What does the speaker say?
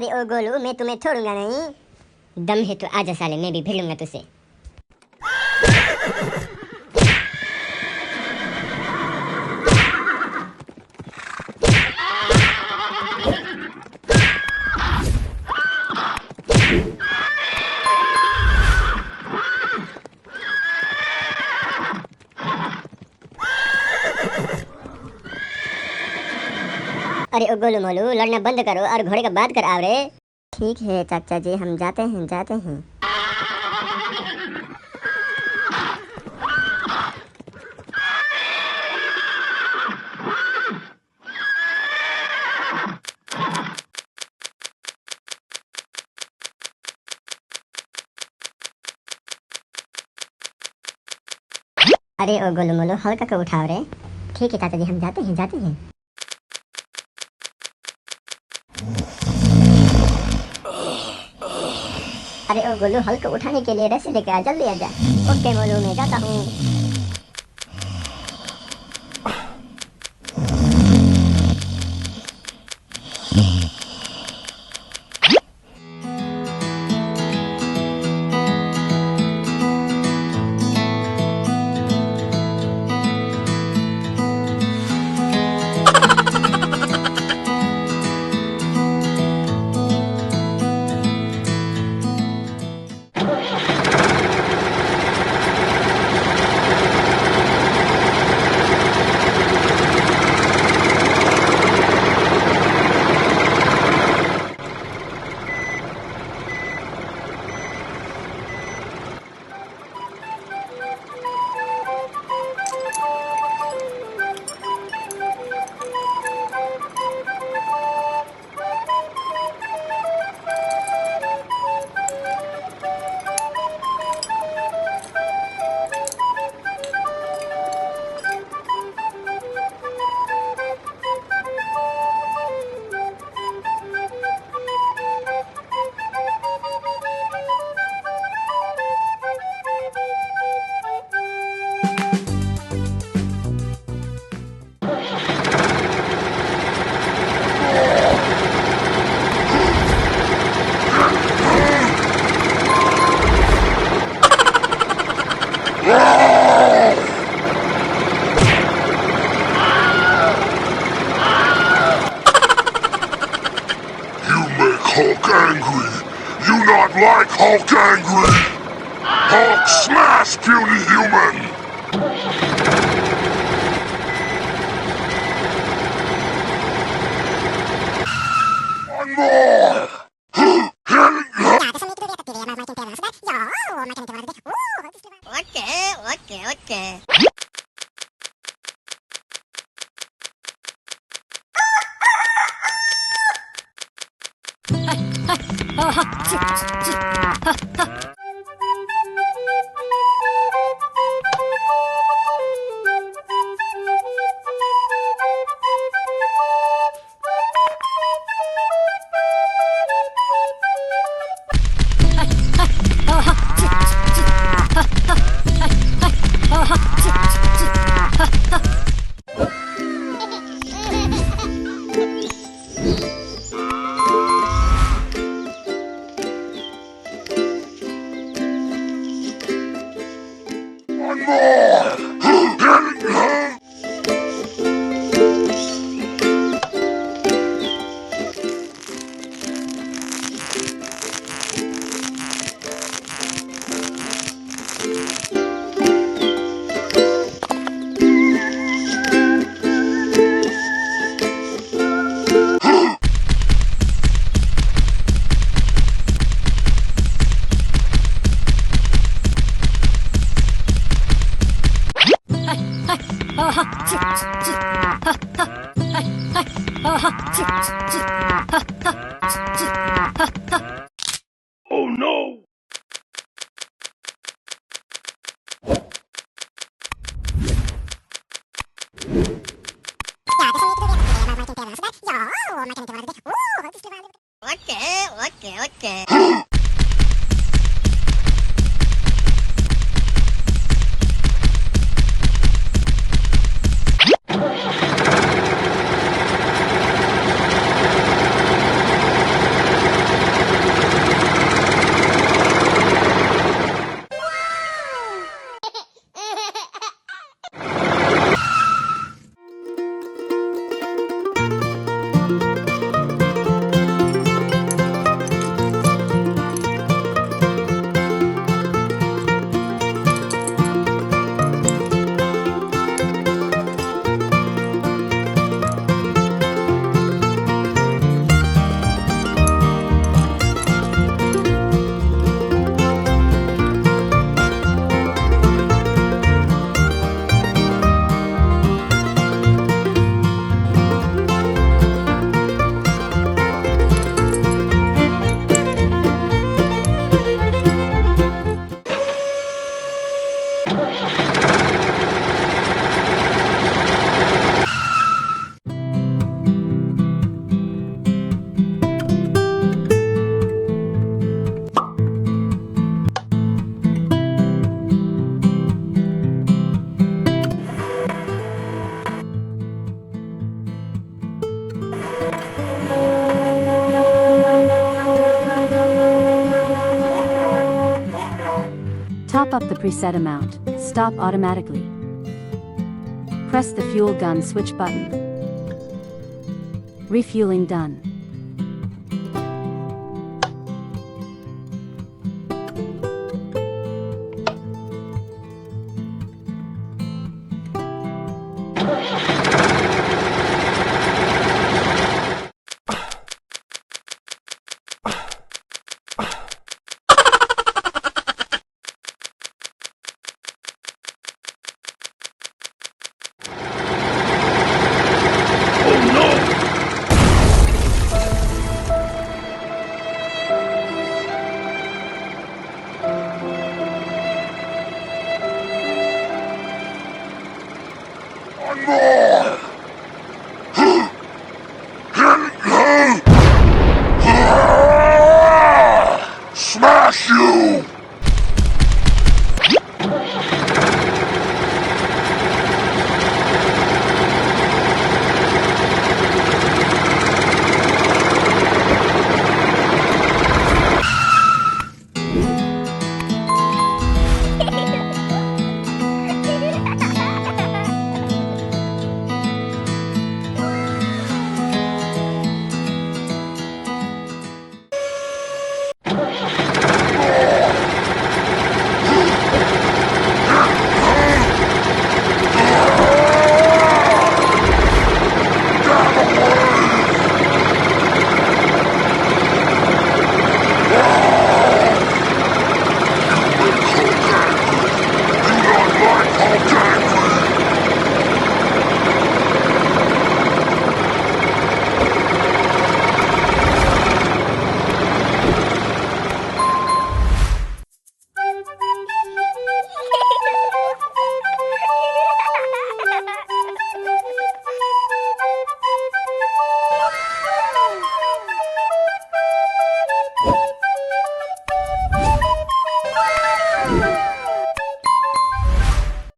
अरे ओ गोलू, मैं तुम्हें छोड़ूंगा नहीं। दम है तो आजा साले, मैं भी भिड़ूंगा तुझसे। अरे ओ गोलू मोलू, लड़ना बंद करो और घोड़े का बात कर आओ रे। ठीक है चाचा जी, हम जाते हैं। अरे ओ गोलू मोलू, हल्का को उठाओ रे। ठीक है चाचा जी, हम जाते हैं। अरे ओ गोलू, हल्का उठाने के लिए रस्सी लेके आ, जल्दी आ जा। ओके मोलू, मैं जाता हूँ। Hulk angry. You not like Hulk angry? Hulk smash, puny human! One more! Okay. One more! Oh no! Okay. Top up the preset amount. Stop automatically. Press the fuel gun switch button. Refueling done.